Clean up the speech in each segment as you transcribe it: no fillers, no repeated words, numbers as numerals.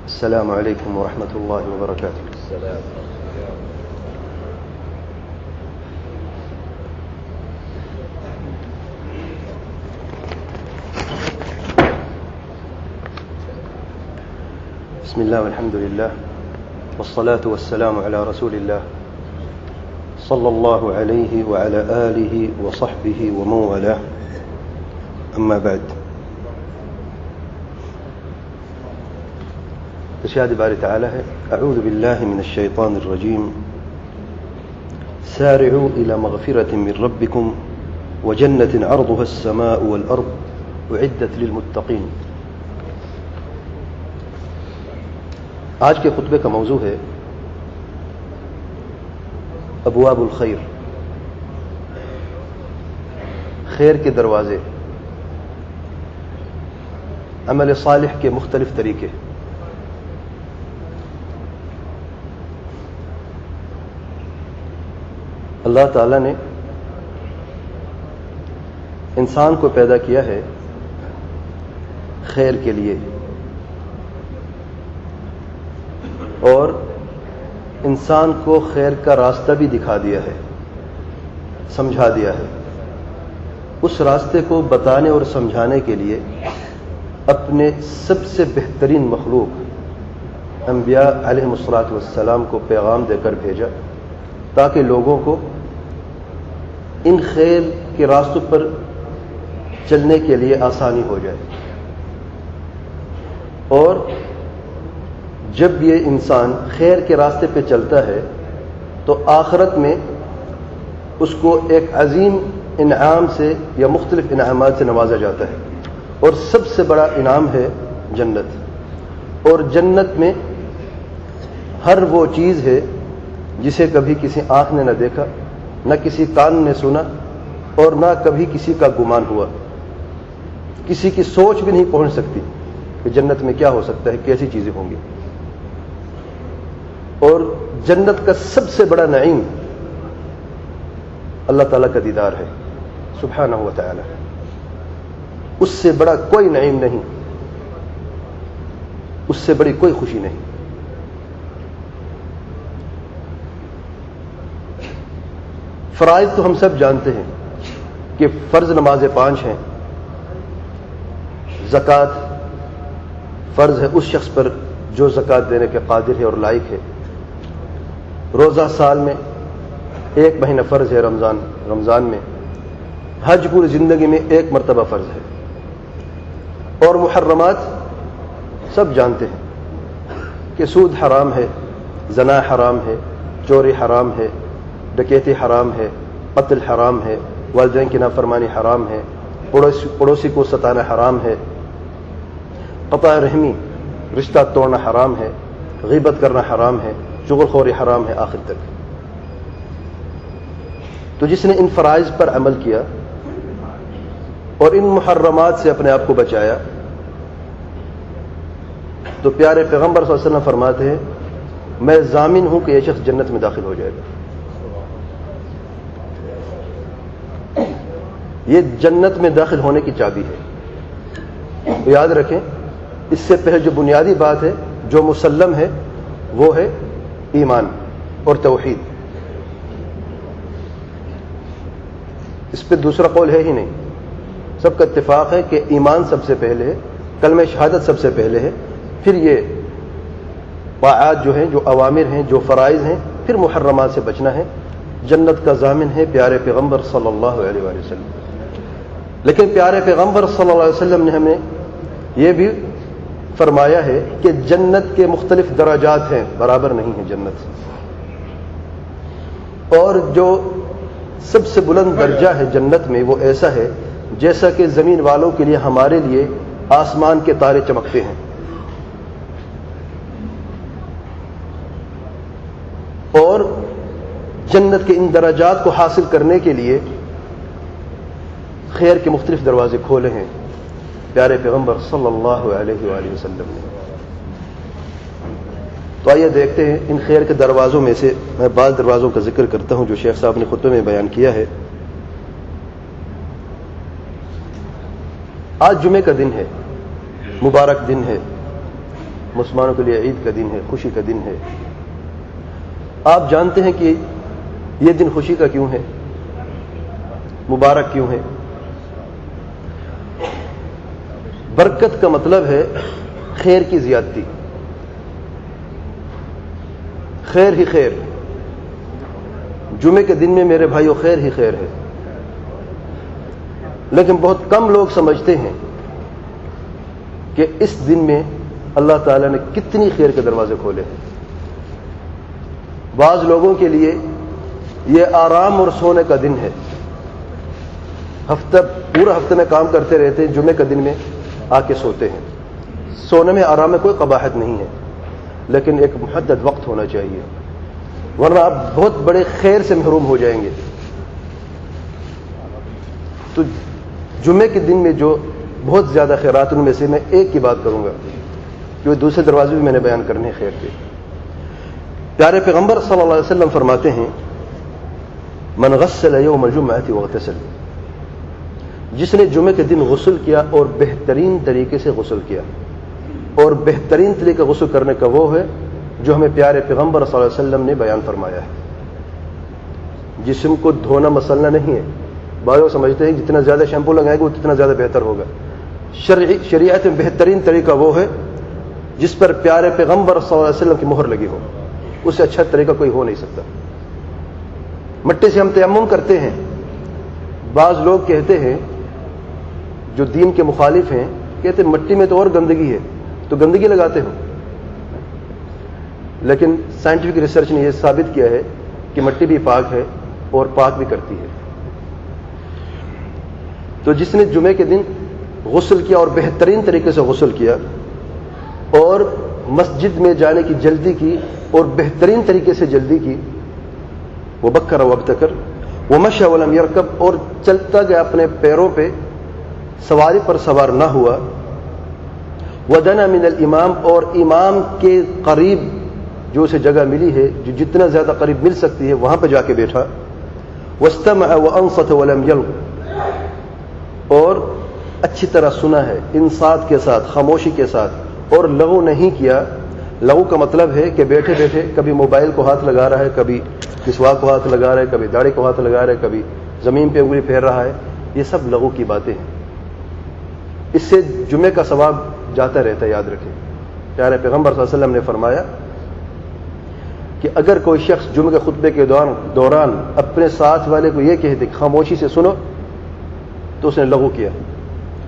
السلام عليكم ورحمة الله وبركاته. السلام. بسم الله والحمد لله والصلاة والسلام على رسول الله صلى الله عليه وعلى آله وصحبه ومن والاه. أما بعد. تشهد باري تعالى أعوذ بالله من الشيطان الرجيم. سارعوا إلى مغفرة من ربكم وجنة عرضها السماء والأرض أعدت للمتقين. آج کے خطبے کا موضوع ہے ابواب الخیر، خیر کے دروازے، عمل صالح کے مختلف طریقے. اللہ تعالیٰ نے انسان کو پیدا کیا ہے خیر کے لیے، اور انسان کو خیر کا راستہ بھی دکھا دیا ہے، سمجھا دیا ہے. اس راستے کو بتانے اور سمجھانے کے لیے اپنے سب سے بہترین مخلوق انبیاء علیہم الصلاۃ والسلام کو پیغام دے کر بھیجا، تاکہ لوگوں کو ان خیر کے راستوں پر چلنے کے لیے آسانی ہو جائے. اور جب یہ انسان خیر کے راستے پہ چلتا ہے تو آخرت میں اس کو ایک عظیم انعام سے یا مختلف انعامات سے نوازا جاتا ہے، اور سب سے بڑا انعام ہے جنت. اور جنت میں ہر وہ چیز ہے جسے کبھی کسی آنکھ نے نہ دیکھا، نہ کسی کان نے سنا، اور نہ کبھی کسی کا گمان ہوا. کسی کی سوچ بھی نہیں پہنچ سکتی کہ جنت میں کیا ہو سکتا ہے، کیسی چیزیں ہوں گی. اور جنت کا سب سے بڑا نعیم اللہ تعالیٰ کا دیدار ہے سبحانہ و تعالی. اس سے بڑا کوئی نعیم نہیں، اس سے بڑی کوئی خوشی نہیں. فرائض تو ہم سب جانتے ہیں کہ فرض نمازیں 5 ہیں. زکوٰۃ فرض ہے اس شخص پر جو زکوٰۃ دینے کے قادر ہے اور لائق ہے. روزہ سال میں 1 مہینہ فرض ہے، رمضان میں. حج پوری زندگی میں 1 مرتبہ فرض ہے. اور محرمات سب جانتے ہیں کہ سود حرام ہے، زنا حرام ہے، چوری حرام ہے، ڈکیتی حرام ہے، قتل حرام ہے، والدین کی نافرمانی حرام ہے، پڑوسی کو ستانا حرام ہے، قطع رحمی رشتہ توڑنا حرام ہے، غیبت کرنا حرام ہے، چغل خوری حرام ہے، آخر تک. تو جس نے ان فرائض پر عمل کیا اور ان محرمات سے اپنے آپ کو بچایا، تو پیارے پیغمبر صلی اللہ علیہ وسلم فرماتے ہیں میں ضامن ہوں کہ یہ شخص جنت میں داخل ہو جائے گا. یہ جنت میں داخل ہونے کی چابی ہے. تو یاد رکھیں، اس سے پہلے جو بنیادی بات ہے، جو مسلم ہے، وہ ہے ایمان اور توحید. اس پہ دوسرا قول ہے ہی نہیں. سب کا اتفاق ہے کہ ایمان سب سے پہلے ہے، کلمہ شہادت سب سے پہلے ہے، پھر یہ طاعات جو ہیں، جو اوامر ہیں، جو فرائض ہیں، پھر محرمات سے بچنا ہے. جنت کا ضامن ہے پیارے پیغمبر صلی اللہ علیہ وآلہ وسلم. لیکن پیارے پیغمبر صلی اللہ علیہ وسلم نے ہمیں یہ بھی فرمایا ہے کہ جنت کے مختلف درجات ہیں، برابر نہیں ہے جنت. اور جو سب سے بلند درجہ ہے جنت میں، وہ ایسا ہے جیسا کہ زمین والوں کے لیے، ہمارے لیے آسمان کے تارے چمکتے ہیں. اور جنت کے ان درجات کو حاصل کرنے کے لیے خیر کے مختلف دروازے کھولے ہیں پیارے پیغمبر صلی اللہ علیہ وآلہ وسلم نے. تو آئیے دیکھتے ہیں ان خیر کے دروازوں میں سے میں بعض دروازوں کا ذکر کرتا ہوں جو شیخ صاحب نے خطبے میں بیان کیا ہے. آج جمعے کا دن ہے، مبارک دن ہے. مسلمانوں کے لیے عید کا دن ہے، خوشی کا دن ہے۔ آپ جانتے ہیں کہ یہ دن خوشی کا کیوں ہے، مبارک کیوں ہے؟ برکت کا مطلب ہے خیر کی زیادتی، خیر ہی خیر۔ جمعے کے دن میں میرے بھائیوں خیر ہی خیر ہے، لیکن بہت کم لوگ سمجھتے ہیں کہ اس دن میں اللہ تعالیٰ نے کتنی خیر کے دروازے کھولے ہیں۔ بعض لوگوں کے لیے یہ آرام اور سونے کا دن ہے، پورا ہفتہ میں کام کرتے رہتے ہیں، جمعے کا دن میں آ کے سوتے ہیں۔ سونے میں آرام میں کوئی قباحت نہیں ہے، لیکن ایک محدد وقت ہونا چاہیے، ورنہ آپ بہت بڑے خیر سے محروم ہو جائیں گے۔ تو جمعے کے دن میں جو بہت زیادہ خیرات، ان میں سے میں ایک کی بات کروں گا، جو دوسرے دروازے بھی میں نے بیان کرنے ہیں خیر کے۔ پیارے پیغمبر صلی اللہ علیہ وسلم فرماتے ہیں، من غسل یوم الجمعۃ واغتسل، جس نے جمعے کے دن غسل کیا اور بہترین طریقے سے غسل کیا، اور بہترین طریقے غسل کرنے کا وہ ہے جو ہمیں پیارے پیغمبر صلی اللہ علیہ وسلم نے بیان فرمایا ہے۔ جسم کو دھونا مسئلہ نہیں ہے، بعض سمجھتے ہیں جتنا زیادہ شیمپو لگائیں گے اتنا زیادہ بہتر ہوگا۔ شریعت میں بہترین طریقہ وہ ہے جس پر پیارے پیغمبر صلی اللہ علیہ وسلم کی مہر لگی ہو، اس سے اچھا طریقہ کوئی ہو نہیں سکتا۔ مٹی سے ہم تیمم کرتے ہیں، بعض لوگ کہتے ہیں جو دین کے مخالف ہیں، کہتے ہیں مٹی میں تو اور گندگی ہے، تو گندگی لگاتے ہو، لیکن سائنٹیفک ریسرچ نے یہ ثابت کیا ہے کہ مٹی بھی پاک ہے اور پاک بھی کرتی ہے۔ تو جس نے جمعے کے دن غسل کیا اور بہترین طریقے سے غسل کیا اور مسجد میں جانے کی جلدی کی اور بہترین طریقے سے جلدی کی، وہ بکر وابتکر ومشى ولم يركب، اور چلتا گیا اپنے پیروں پہ، سواری پر سوار نہ ہوا، ودنا من الامام، اور امام کے قریب جو اسے جگہ ملی ہے، جو جتنا زیادہ قریب مل سکتی ہے وہاں پہ جا کے بیٹھا، واستمع وانصت ولم يلغ، اور اچھی طرح سنا ہے، انصات کے ساتھ، خاموشی کے ساتھ، اور لغو نہیں کیا۔ لغو کا مطلب ہے کہ بیٹھے بیٹھے کبھی موبائل کو ہاتھ لگا رہا ہے، کبھی مسواک کو ہاتھ لگا رہا ہے، کبھی داڑھی کو ہاتھ لگا رہا ہے، کبھی زمین پہ انگلی پھیر رہا ہے، یہ سب لغو کی باتیں ہیں۔ اس سے جمعے کا ثواب جاتا رہتا ہے، یاد رکھیں۔ پیارے پیغمبر صلی اللہ علیہ وسلم نے فرمایا کہ اگر کوئی شخص جمعے کے خطبے کے دوران اپنے ساتھ والے کو یہ کہہ دے کہ خاموشی سے سنو، تو اس نے لغو کیا۔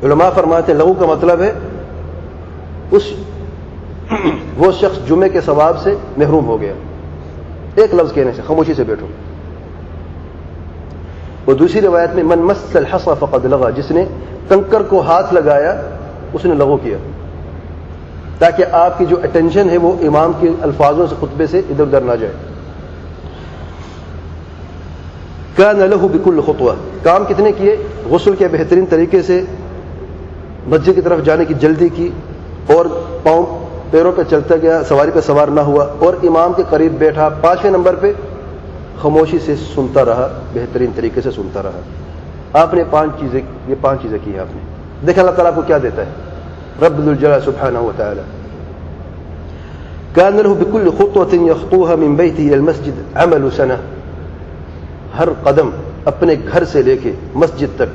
علماء فرماتے ہیں لغو کا مطلب ہے وہ شخص جمعے کے ثواب سے محروم ہو گیا، ایک لفظ کہنے سے، خاموشی سے بیٹھو۔ اور دوسری روایت میں من مس الحصى فقد لغى، جس نے کنکر کو ہاتھ لگایا اس نے لغو کیا، تاکہ آپ کی جو اٹینشن ہے وہ امام کے الفاظوں سے، خطبے سے ادھر ادھر نہ جائے۔ كان له بكل خطوة، کام کتنے کیے؟ غسل کے بہترین طریقے سے، مسجد کی طرف جانے کی جلدی کی، اور پیروں پہ چلتا گیا، سواری پہ سوار نہ ہوا، اور امام کے قریب بیٹھا۔ 5ویں نمبر پہ خاموشی سے سنتا رہا، بہترین طریقے سے سنتا رہا۔ آپ نے یہ پانچ چیزیں کی ہیں۔ آپ نے دیکھا اللہ تعالیٰ کو کیا دیتا ہے، رب الجلال سبحانہ وتعالی۔ كان له بكل خطوة يخطوها من بيته إلى المسجد عمل سنة، ہر قدم اپنے گھر سے لے کے مسجد تک،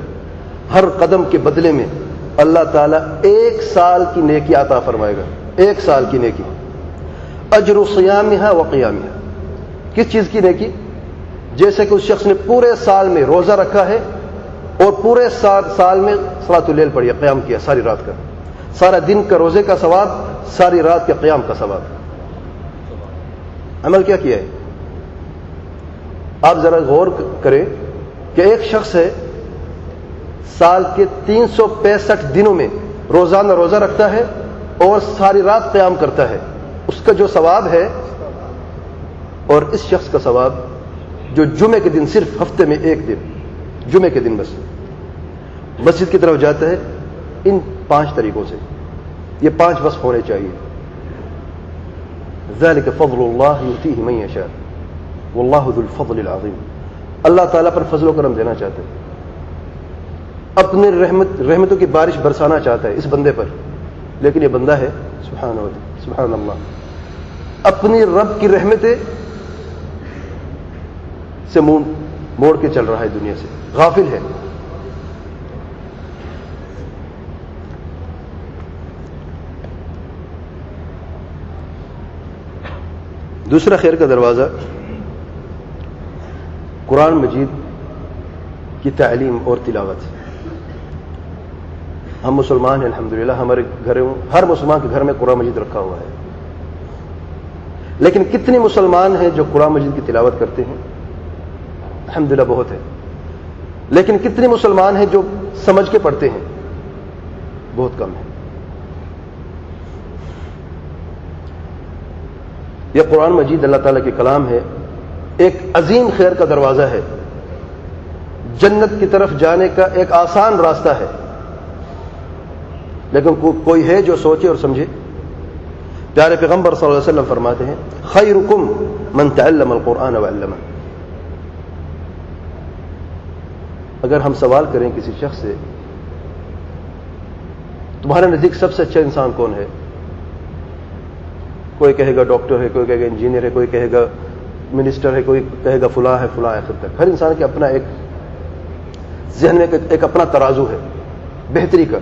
ہر قدم کے بدلے میں اللہ تعالیٰ 1 سال کی نیکی عطا فرمائے گا، 1 سال کی نیکی۔ اجر صیامها وقیامها، کس چیز کی نیکی؟ جیسے کہ اس شخص نے پورے سال میں روزہ رکھا ہے اور پورے سال میں صلاۃ اللیل پڑھی، قیام کیا ساری رات کا، سارا دن کا روزے کا ثواب، ساری رات کے قیام کا ثواب۔ عمل کیا کیا ہے؟ آپ ذرا غور کریں کہ ایک شخص ہے سال کے 365 دنوں میں روزانہ روزہ رکھتا ہے اور ساری رات قیام کرتا ہے، اس کا جو ثواب ہے، اور اس شخص کا ثواب جو جمعے کے دن، صرف ہفتے میں 1 دن، جمعے کے دن بس مسجد کی طرف جاتا ہے، ان 5 طریقوں سے، یہ 5 وصف ہونے چاہیے۔ ذلك فضل اللہ یؤتیہ من یشاء واللہ ذو الفضل العظیم، اللہ تعالیٰ پر فضل و کرم دینا چاہتے ہیں، اپنے رحمتوں کی بارش برسانا چاہتا ہے اس بندے پر، لیکن یہ بندہ ہے سبحانہ سبحان اللہ، اپنی رب کی رحمتیں سے منہ موڑ کے چل رہا ہے، دنیا سے غافل ہے۔ دوسرا خیر کا دروازہ قرآن مجید کی تعلیم اور تلاوت۔ ہم مسلمان ہیں الحمدللہ، ہمارے گھروں، ہر مسلمان کے گھر میں قرآن مجید رکھا ہوا ہے، لیکن کتنے مسلمان ہیں جو قرآن مجید کی تلاوت کرتے ہیں؟ الحمدللہ بہت ہے، لیکن کتنے مسلمان ہیں جو سمجھ کے پڑھتے ہیں؟ بہت کم ہے۔ یہ قرآن مجید اللہ تعالیٰ کے کلام ہے، ایک عظیم خیر کا دروازہ ہے، جنت کی طرف جانے کا ایک آسان راستہ ہے، لیکن کوئی ہے جو سوچے اور سمجھے؟ پیارے پیغمبر صلی اللہ علیہ وسلم فرماتے ہیں خیرکم من تعلم القرآن وعلمہ۔ اگر ہم سوال کریں کسی شخص سے تمہارے نزدیک سب سے اچھا انسان کون ہے؟ کوئی کہے گا ڈاکٹر ہے، کوئی کہے گا انجینئر ہے، کوئی کہے گا منسٹر ہے، کوئی کہے گا فلاں ہے فلاں ہے۔ آخر تک ہر انسان کے اپنا ایک ذہن میں ایک اپنا ترازو ہے بہتری کا۔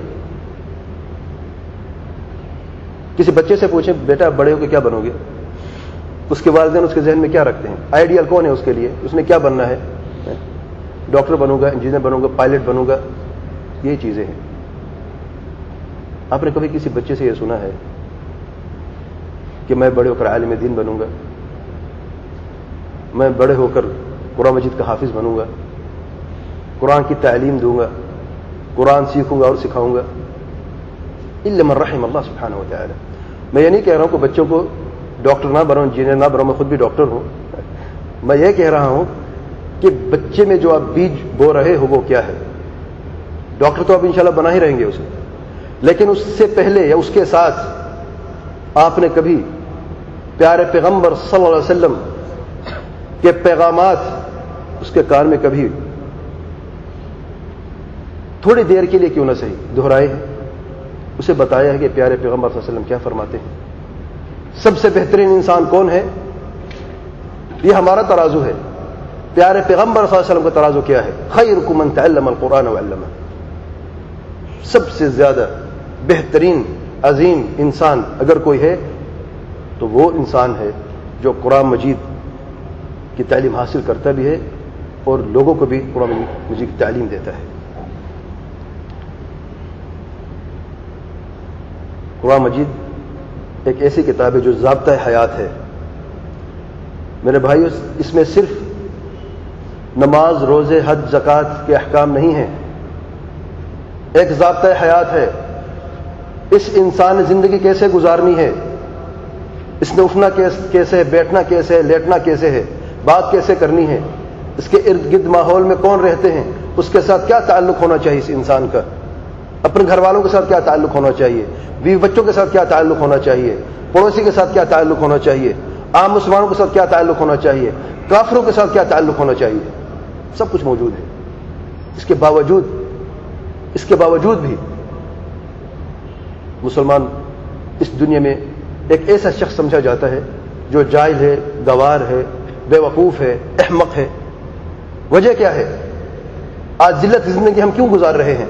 کسی بچے سے پوچھیں بیٹا بڑے ہو کے کیا بنو گے، اس کے والدین اس کے ذہن میں کیا رکھتے ہیں؟ آئیڈیل کون ہے اس کے لیے؟ اس نے کیا بننا ہے؟ ڈاکٹر بنوں گا، انجینئر بنوں گا، پائلٹ بنوں گا، یہی چیزیں ہیں۔ آپ نے کبھی کسی بچے سے یہ سنا ہے کہ میں بڑے ہو کر عالم دین بنوں گا، میں بڑے ہو کر قرآن مجید کا حافظ بنوں گا، قرآن کی تعلیم دوں گا، قرآن سیکھوں گا اور سکھاؤں گا؟ الا من رحم اللہ سبحانہ وتعالی۔ میں یہ نہیں کہہ رہا ہوں کہ بچوں کو ڈاکٹر نہ بناؤ، انجینئر نہ بناؤ، میں خود بھی ڈاکٹر ہوں۔ میں یہ کہہ رہا ہوں کہ بچے میں جو آپ بیج بو رہے ہو وہ کیا ہے؟ ڈاکٹر تو آپ انشاءاللہ بنا ہی رہیں گے اسے، لیکن اس سے پہلے یا اس کے ساتھ آپ نے کبھی پیارے پیغمبر صلی اللہ علیہ وسلم کے پیغامات اس کے کان میں کبھی تھوڑی دیر کے لیے کیوں نہ صحیح دہرائے ہیں؟ اسے بتایا ہے کہ پیارے پیغمبر صلی اللہ علیہ وسلم کیا فرماتے ہیں، سب سے بہترین انسان کون ہے؟ یہ ہمارا ترازو ہے۔ پیارے پیغمبر صلی اللہ علیہ وسلم کا ترازو کیا ہے؟ خیرکم من تعلم القرآن وعلمہ۔ سب سے زیادہ بہترین عظیم انسان اگر کوئی ہے تو وہ انسان ہے جو قرآن مجید کی تعلیم حاصل کرتا بھی ہے اور لوگوں کو بھی قرآن مجید کی تعلیم دیتا ہے۔ قرآن مجید ایک ایسی کتاب ہے جو ضابطہ حیات ہے۔ میرے بھائیو، اس میں صرف نماز، روزے، حج، زکوٰۃ کے احکام نہیں ہیں، ایک ضابطہ حیات ہے۔ اس انسان نے زندگی کیسے گزارنی ہے، اس نے اٹھنا کیسے ہے، بیٹھنا کیسے ہے، لیٹنا کیسے ہے، بات کیسے کرنی ہے، اس کے ارد گرد ماحول میں کون رہتے ہیں، اس کے ساتھ کیا تعلق ہونا چاہیے، اس انسان کا اپنے گھر والوں کے ساتھ کیا تعلق ہونا چاہیے، بیوی بچوں کے ساتھ کیا تعلق ہونا چاہیے، پڑوسی کے ساتھ کیا تعلق ہونا چاہیے، عام مسلمانوں کے ساتھ کیا تعلق ہونا چاہیے، کافروں کے ساتھ کیا تعلق ہونا چاہیے، سب کچھ موجود ہے۔ اس کے باوجود بھی مسلمان اس دنیا میں ایک ایسا شخص سمجھا جاتا ہے جو جاہل ہے، گوار ہے، بے وقوف ہے، احمق ہے۔ وجہ کیا ہے؟ آج ذلت کی زندگی ہم کیوں گزار رہے ہیں؟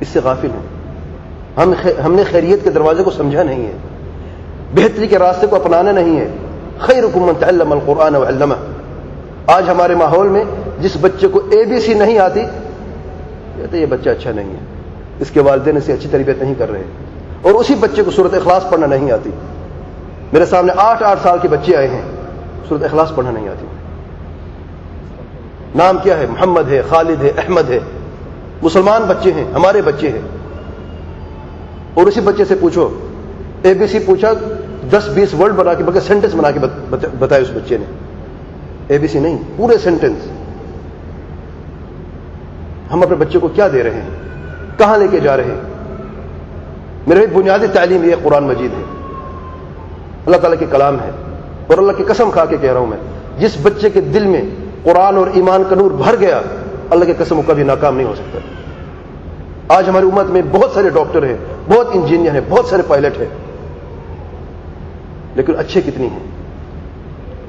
اس سے غافل ہیں۔ ہم نے خیریت کے دروازے کو سمجھا نہیں ہے، بہتری کے راستے کو اپنانا نہیں ہے۔ خیرکم من تعلم القرآن وعلمہ۔ آج ہمارے ماحول میں جس بچے کو ABC نہیں آتی کہتے یہ بچہ اچھا نہیں ہے، اس کے والدین اسے اچھی تربیت نہیں کر رہے، اور اسی بچے کو سورۃ اخلاص پڑھنا نہیں آتی۔ میرے سامنے 8 سال کے بچے آئے ہیں، سورۃ اخلاص پڑھنا نہیں آتی۔ نام کیا ہے؟ محمد ہے، خالد ہے، احمد ہے، مسلمان بچے ہیں، ہمارے بچے ہیں۔ اور اسی بچے سے پوچھو، ABC پوچھا 10-20 ورڈ بنا کے، بلکہ سینٹنس بنا کے بتائے اس بچے نے، ABC نہیں، پورے سینٹنس۔ ہم اپنے بچے کو کیا دے رہے ہیں، کہاں لے کے جا رہے ہیں؟ میرے بنیادی تعلیم یہ قرآن مجید ہے، اللہ تعالیٰ کے کلام ہے، اور اللہ کی قسم کھا کے کہہ رہا ہوں میں، جس بچے کے دل میں قرآن اور ایمان کا نور بھر گیا، اللہ کی قسم وہ کبھی ناکام نہیں ہو سکتا۔ آج ہماری امت میں بہت سارے ڈاکٹر ہیں، بہت انجینئر ہیں، بہت سارے پائلٹ ہیں، لیکن اچھے کتنی ہیں؟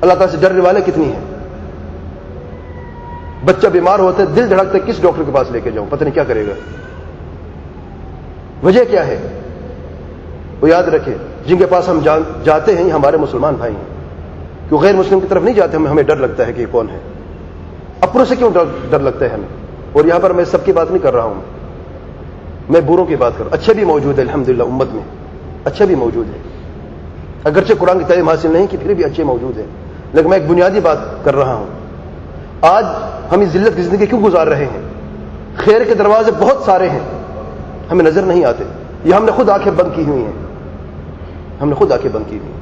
اللہ تعالیٰ سے ڈرنے والے کتنی ہیں؟ بچہ بیمار ہوتا ہے، دل دھڑکتا ہے کس ڈاکٹر کے پاس لے کے جاؤں، پتہ نہیں کیا کرے گا، وجہ کیا ہے؟ وہ یاد رکھے جن کے پاس ہم جاتے ہیں یہ ہمارے مسلمان بھائی ہیں، کیوں غیر مسلم کی طرف نہیں جاتے، ہمیں ڈر لگتا ہے کہ یہ کون ہے، اپنوں سے کیوں ڈر لگتا ہے ہمیں؟ اور یہاں پر میں سب کی بات نہیں کر رہا ہوں، میں بروں کی بات کر رہا ہوں، اچھے بھی موجود ہیں الحمدللہ امت میں، اچھے بھی موجود ہیں، اگرچہ قرآن کی تعلیم حاصل نہیں کی پھر بھی اچھے موجود ہیں، لیکن میں ایک بنیادی بات کر رہا ہوں، آج ہم اس ذلت کی زندگی کیوں گزار رہے ہیں؟ خیر کے دروازے بہت سارے ہیں، ہمیں نظر نہیں آتے، یہ ہم نے خود آنکھیں بند کی ہوئی ہیں، ہم نے خود آنکھیں بند کی ہوئی ہیں۔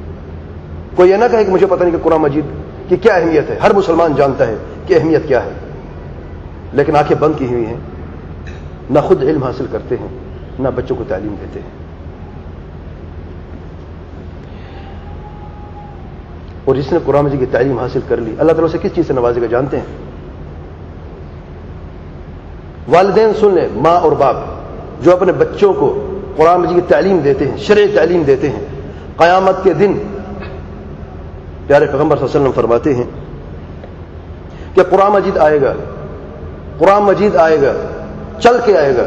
کوئی یہ نہ کہے کہ مجھے پتہ نہیں کہ قرآن مجید کی کیا اہمیت ہے، ہر مسلمان جانتا ہے کہ اہمیت کیا ہے، لیکن آنکھیں بند کی ہوئی ہیں، نہ خود علم حاصل کرتے ہیں نہ بچوں کو تعلیم دیتے ہیں۔ اور جس نے قرآن مجید کی تعلیم حاصل کر لی اللہ تعالیٰ سے کس چیز سے نوازے گا جانتے ہیں؟ والدین سن لیں، ماں اور باپ جو اپنے بچوں کو قرآن مجید کی تعلیم دیتے ہیں، شرعی تعلیم دیتے ہیں، قیامت کے دن پیارے پیغمبر صلی اللہ علیہ وسلم فرماتے ہیں کہ قرآن مجید آئے گا، قرآن مجید آئے گا، چل کے آئے گا،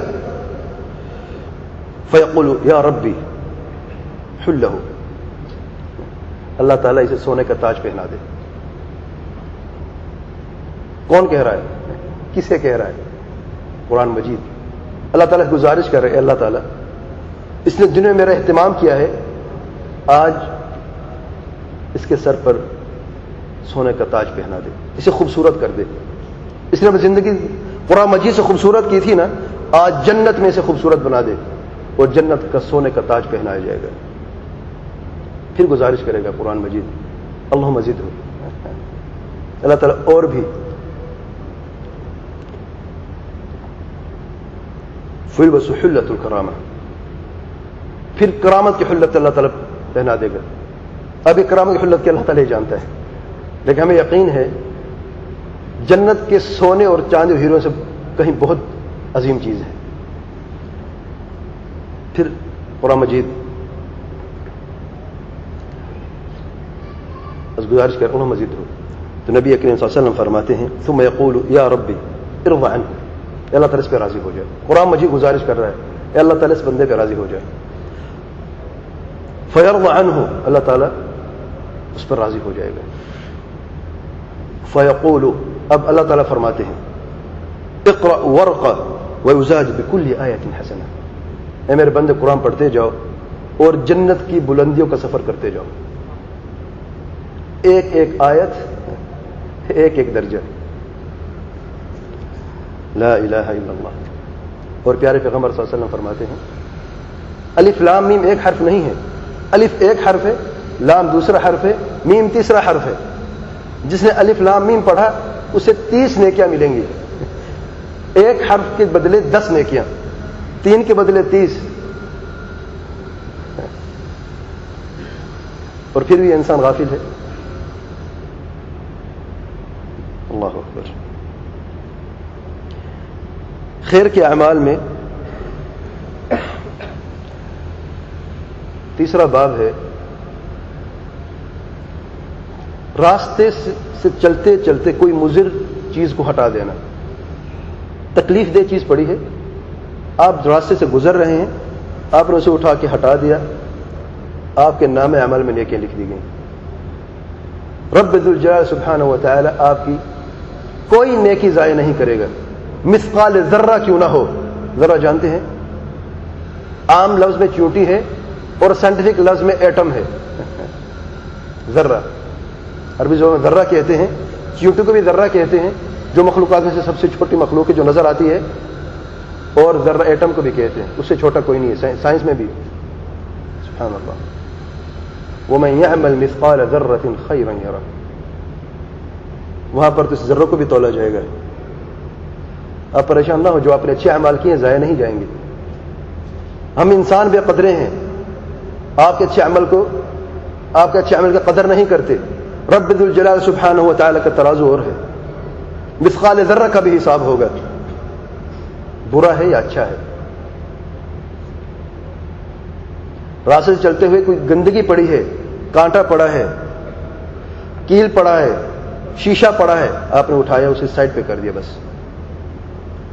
فیقول یا ربی حلہ، اللہ تعالیٰ اسے سونے کا تاج پہنا دے۔ کون کہہ رہا ہے؟ کسے کہہ رہا ہے؟ قرآن مجید۔ اللہ تعالیٰ گزارش کر رہے ہیں، اللہ تعالیٰ اس نے دنیا میں میرا اہتمام کیا ہے، آج اس کے سر پر سونے کا تاج پہنا دے، اسے خوبصورت کر دے۔ اس نے اپنی زندگی قرآن مجید سے خوبصورت کی تھی نا، آج جنت میں اسے خوبصورت بنا دے اور جنت کا سونے کا تاج پہنایا جائے گا۔ پھر گزارش کرے گا قرآن مجید اللہ مزید ہو، اللہ تعالیٰ اور بھی فل وسحلت الکرامہ، پھر کرامت کی حلت اللہ تعالیٰ پہنا دے گا۔ اب کرامت کی حلت کے اللہ تعالیٰ ہی جانتا ہے، لیکن ہمیں یقین ہے جنت کے سونے اور چاندی اور ہیروں سے کہیں بہت عظیم چیز ہے۔ پھر قرآن مجید بس گزارش کر انہوں مزید ہو تو نبی کریم صلی اللہ علیہ وسلم فرماتے ہیں ثم یقول یا ربی ارض عنہ، اللہ تعالیٰ اس پہ راضی ہو جائے۔ قرآن مجید گزارش کر رہا ہے اے اللہ تعالیٰ اس بندے پہ راضی ہو جائے، فیرض عنہ، اللہ تعالیٰ اس پر راضی ہو جائے گا۔ فیقول، اب اللہ تعالیٰ فرماتے ہیں اقرأ ورقہ ویزاد بکل آیۃ حسنہ، اے میرے بندے قرآن پڑھتے جاؤ اور جنت کی بلندیوں کا سفر کرتے جاؤ، ایک ایک آیت، ایک ایک درجہ، لا الہ الا اللہ۔ اور پیارے پیغمبر صلی اللہ علیہ وسلم فرماتے ہیں الف لام میم ایک حرف نہیں ہے، الف ایک حرف ہے، لام دوسرا حرف ہے، میم تیسرا حرف ہے۔ جس نے الف لام میم پڑھا اسے 30 نیکیاں ملیں گی، ایک حرف کے بدلے 10 نیکیاں، 3 کے بدلے 30۔ اور پھر بھی انسان غافل ہے، اللہ اکبر۔ خیر کے اعمال میں تیسرا باب ہے راستے سے چلتے چلتے کوئی مضر چیز کو ہٹا دینا، تکلیف دہ چیز پڑی ہے، آپ راستے سے گزر رہے ہیں، آپ نے اسے اٹھا کے ہٹا دیا، آپ کے نام عمل میں نیکیاں لکھ دی گئیں۔ رب ذوالجلال سبحانہ و تعالی آپ کی کوئی نیکی ضائع نہیں کرے گا، مثقال ذرہ کیوں نہ ہو۔ ذرہ جانتے ہیں عام لفظ میں چیونٹی ہے اور سائنٹیفک لفظ میں ایٹم ہے، ذرہ عربی زبان میں ذرہ کہتے ہیں، چیونٹی کو بھی ذرہ کہتے ہیں، جو مخلوقات میں سے سب سے چھوٹی مخلوق ہے جو نظر آتی ہے، اور ذرہ ایٹم کو بھی کہتے ہیں، اس سے چھوٹا کوئی نہیں ہے سائنس میں بھی۔ سبحان اللہ۔ وَمَن يَعْمَلْ مِثْقَالَ ذَرَّةٍ خَيْرًا يَرَهُ، وہاں پر تو اس ذرہ کو بھی تولا جائے گا۔ آپ پریشان نہ ہو، جو آپ نے اچھے اعمال کیے ہیں ضائع نہیں جائیں گے۔ ہم انسان بے قدرے ہیں، آپ کے اچھے عمل کو، آپ کے اچھے عمل کا قدر نہیں کرتے۔ رب ذوالجلال سبحانہ و تعالی کا ترازو اور ہے، مثقال ذرہ کا بھی حساب ہوگا، برا ہے یا اچھا ہے۔ راستے سے چلتے ہوئے کوئی گندگی پڑی ہے، کانٹا پڑا ہے، کیل پڑا ہے، شیشہ پڑا ہے، آپ نے اٹھایا اسے سائڈ پہ کر دیا، بس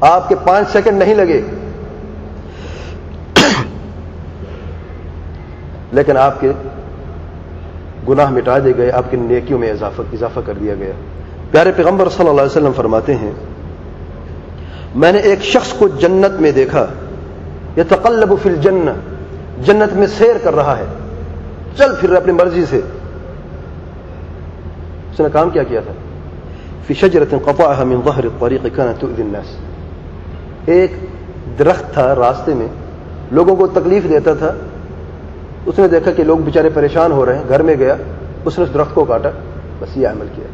آپ کے 5 سیکنڈ نہیں لگے، لیکن آپ کے گناہ مٹا دیے گئے، آپ کی نیکیوں میں اضافہ کر دیا گیا۔ پیارے پیغمبر صلی اللہ علیہ وسلم فرماتے ہیں میں نے ایک شخص کو جنت میں دیکھا، یتقلب فی الجنہ، جنت میں سیر کر رہا ہے، چل پھر اپنی مرضی سے۔ اس نے کام کیا تھا؟ فی شجرۃ قطعها من ظہر الطریق كانت تؤذی الناس، ایک درخت تھا راستے میں، لوگوں کو تکلیف دیتا تھا، اس نے دیکھا کہ لوگ بیچارے پریشان ہو رہے ہیں، گھر میں گیا، اس نے اس درخت کو کاٹا، بس یہ عمل کیا۔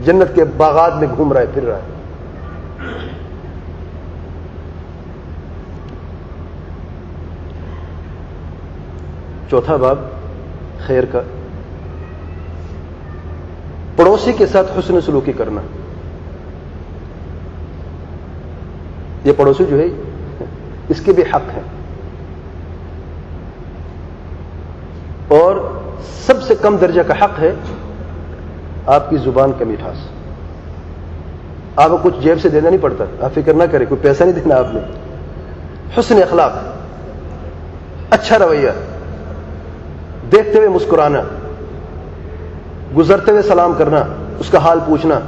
جنت کے باغات میں گھوم رہا ہے، پھر رہا ہے۔ چوتھا باب خیر کا، پڑوسی کے ساتھ حسن سلوکی کرنا۔ یہ پڑوسی جو ہے اس کے بھی حق ہے، اور سب سے کم درجہ کا حق ہے آپ کی زبان کا مٹھاس۔ آپ کو کچھ جیب سے دینا نہیں پڑتا، آپ فکر نہ کریں، کوئی پیسہ نہیں دینا آپ نے۔ حسن اخلاق، اچھا رویہ، دیکھتے ہوئے مسکرانا، گزرتے ہوئے سلام کرنا، اس کا حال پوچھنا،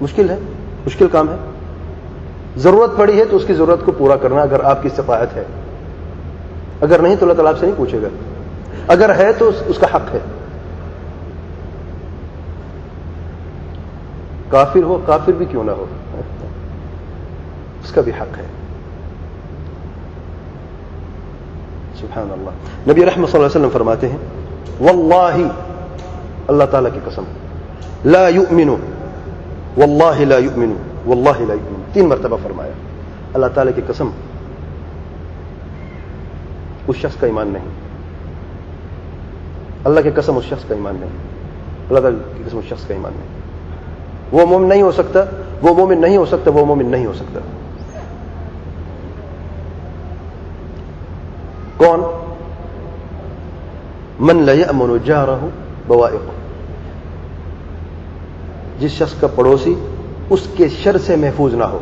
مشکل ہے، مشکل کام ہے۔ ضرورت پڑی ہے تو اس کی ضرورت کو پورا کرنا، اگر آپ کی استطاعت ہے، اگر نہیں تو اللہ تعالیٰ آپ سے نہیں پوچھے گا، اگر ہے تو اس کا حق ہے۔ کافر ہو، کافر بھی کیوں نہ ہو، اس کا بھی حق ہے۔ سبحان اللہ۔ نبی رحمت صلی اللہ علیہ وسلم فرماتے ہیں واللہ، اللہ تعالیٰ کی قسم، لا یؤمن، واللہ لا یؤمن، واللہ لا یؤمن، 3 مرتبہ فرمایا، اللہ تعالیٰ کی قسم اس شخص کا ایمان نہیں، اللہ کی قسم اس شخص کا ایمان نہیں، اللہ تعالیٰ کی قسم اس شخص کا ایمان نہیں، وہ مومن نہیں ہو سکتا، وہ مومن نہیں ہو سکتا، وہ مومن نہیں ہو سکتا۔ کون؟ من لا یأمن جارہ بوائقہ، جس شخص کا پڑوسی اس کے شر سے محفوظ نہ ہو۔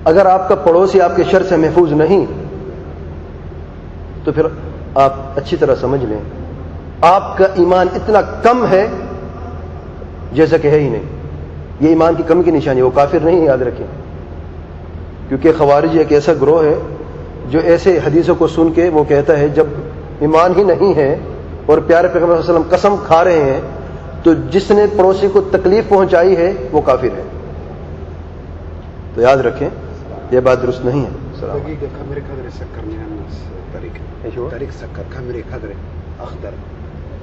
اگر آپ کا پڑوسی آپ کے شر سے محفوظ نہیں تو پھر آپ اچھی طرح سمجھ لیں آپ کا ایمان اتنا کم ہے جیسا کہ ہے ہی نہیں۔ یہ ایمان کی کمی کی نشانی ہے، وہ کافر نہیں، یاد رکھیں، کیونکہ خوارج ایک ایسا گروہ ہے جو ایسے حدیثوں کو سن کے وہ کہتا ہے جب ایمان ہی نہیں ہے اور پیارے پیغمبر صلی اللہ علیہ وسلم قسم کھا رہے ہیں تو جس نے پڑوسی کو تکلیف پہنچائی ہے وہ کافر ہے۔ تو یاد رکھیں یہ بات درست نہیں ہے۔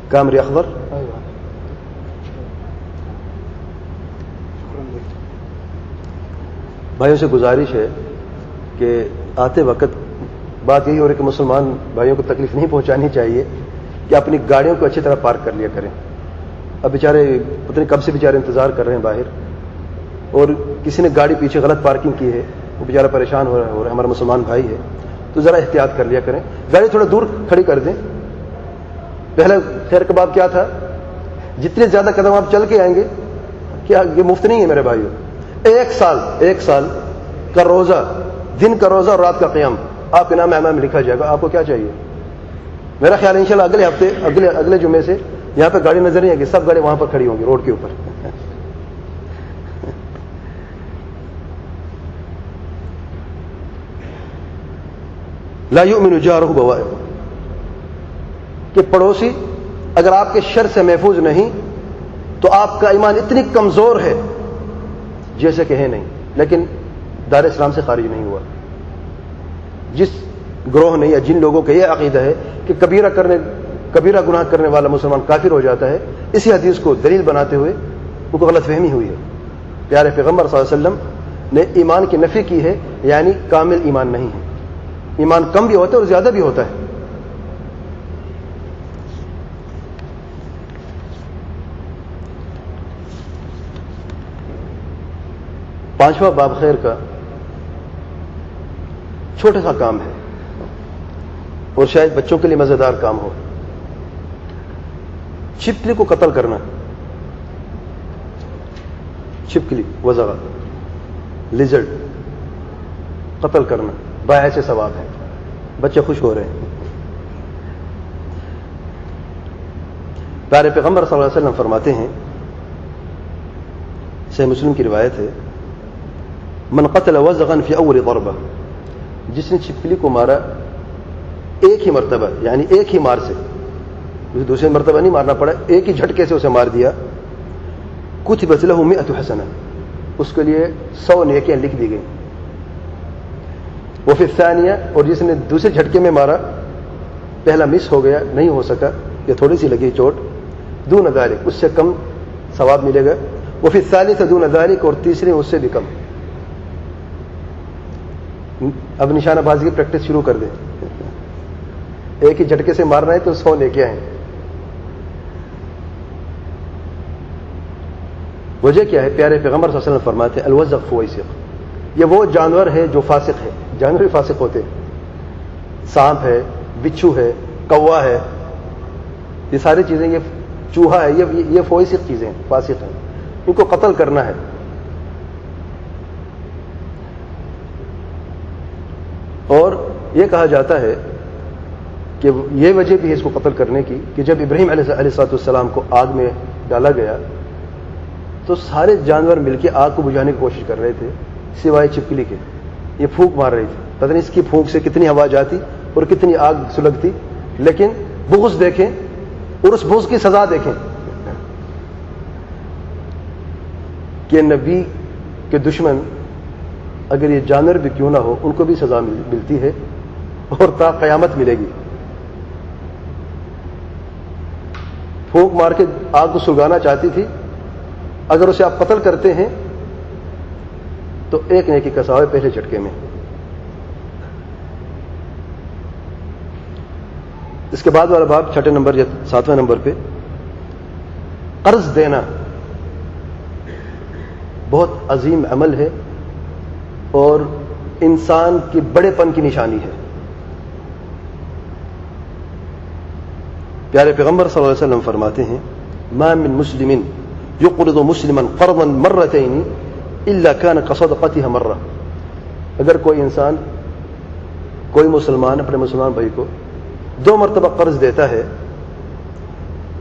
کامری اخضر، بھائیوں سے گزارش ہے کہ آتے وقت بات یہی ہو رہی ہے کہ مسلمان بھائیوں کو تکلیف نہیں پہنچانی چاہیے کہ اپنی گاڑیوں کو اچھی طرح پارک کر لیا کریں۔ اب بیچارے پتہ نہیں کب سے بیچارے انتظار کر رہے ہیں باہر، اور کسی نے گاڑی پیچھے غلط پارکنگ کی ہے، وہ بیچارہ پریشان ہو رہا ہے، ہمارا مسلمان بھائی ہے، تو ذرا احتیاط کر لیا کریں، گاڑی تھوڑا دور کھڑی کر دیں۔ پہلے خیر کا باب کیا تھا؟ جتنے زیادہ قدم آپ چل کے آئیں گے، کیا یہ مفت نہیں ہے میرے بھائیوں، ایک سال کا روزہ، دن کا روزہ اور رات کا قیام آپ کے نام امام لکھا جائے گا۔ آپ کو کیا چاہیے؟ میرا خیال ہے انشاءاللہ اگلے ہفتے اگلے جمعے سے یہاں پہ گاڑی نظر نہیں آئے گی، سب گاڑی وہاں پر کھڑی ہوں گی روڈ کے اوپر۔ لا یؤمن جارہ بوائقہ، کہ پڑوسی اگر آپ کے شر سے محفوظ نہیں تو آپ کا ایمان اتنی کمزور ہے جیسے کہ ہے نہیں، لیکن دار اسلام سے خارج نہیں ہوا۔ جس گروہ نے یا جن لوگوں کا یہ عقیدہ ہے کہ کبیرہ گناہ کرنے والا مسلمان کافر ہو جاتا ہے، اسی حدیث کو دلیل بناتے ہوئے ان کو غلط فہمی ہوئی ہے۔ پیارے پیغمبر صلی اللہ علیہ وسلم نے ایمان کی نفی کی ہے، یعنی کامل ایمان نہیں ہے، ایمان کم بھی ہوتا ہے اور زیادہ بھی ہوتا ہے۔ 5واں باب خیر کا چھوٹا سا کام ہے اور شاید بچوں کے لیے مزیدار کام ہو. چھپکلی کو قتل کرنا. چھپکلی وزغہ لیزرڈ قتل کرنا باعث ثواب ہے. بچے خوش ہو رہے ہیں. پیارے پیغمبر صلی اللہ علیہ وسلم فرماتے ہیں, صحیح مسلم کی روایت ہے, من قتل وزغا فی اول ضربہ, جس نے چھپکلی کو مارا ایک ہی مرتبہ, یعنی ایک ہی مار سے, دوسری مرتبہ نہیں مارنا پڑا, ایک ہی جھٹکے سے اسے مار دیا, کتبت لہ 100 حسنہ, اس کے لیے 100 نیکیاں لکھ دی گئیں. وفی الثانیہ, اور جس نے دوسرے جھٹکے میں مارا, پہلا مس ہو گیا, نہیں ہو سکا, یا تھوڑی سی لگی چوٹ, دون ذالک, اس سے کم ثواب ملے گا. وفی الثالثہ دون ذالک, اور تیسرے اس سے بھی کم. اب نشانہ بازی کی پریکٹس شروع کر دیں. ایک ہی جھٹکے سے مارنا ہے تو 100 نیکیاں ہیں. وجہ کیا ہے؟ پیارے پیغمبر صلی اللہ علیہ وسلم فرماتے ہیں الوزغ فویسق, یہ وہ جانور ہے جو فاسق ہے. جانور بھی فاسق ہوتے ہیں, سانپ ہے, بچھو ہے, کوا ہے, یہ ساری چیزیں, یہ چوہا ہے, یہ فویسق چیزیں, فاسق ہیں, ان کو قتل کرنا ہے. اور یہ کہا جاتا ہے کہ یہ وجہ بھی ہے اس کو قتل کرنے کی کہ جب ابراہیم علیہ السلام کو آگ میں ڈالا گیا تو سارے جانور مل کے آگ کو بجھانے کی کوشش کر رہے تھے سوائے چھپکلی کے. یہ پھونک مار رہی تھی, پتہ نہیں اس کی پھونک سے کتنی ہوا جاتی اور کتنی آگ سلگتی, لیکن بغض دیکھیں اور اس بغض کی سزا دیکھیں کہ نبی کے دشمن اگر یہ جانور بھی کیوں نہ ہو ان کو بھی سزا ملتی ہے اور تا قیامت ملے گی. پھونک مار کے آگ کو سلگانا چاہتی تھی, اگر اسے آپ قتل کرتے ہیں تو ایک نیکی کا ثواب ہے پہلے جھٹکے میں. اس کے بعد والا باب 6 نمبر یا 7 نمبر پہ, قرض دینا بہت عظیم عمل ہے اور انسان کی بڑے پن کی نشانی ہے. پیارے پیغمبر صلی اللہ علیہ وسلم فرماتے ہیں ما من مسلم یقرض مسلما قرضا مرتين الا كان كصدقتها مره, اگر کوئی انسان, کوئی مسلمان اپنے مسلمان بھائی کو 2 مرتبہ قرض دیتا ہے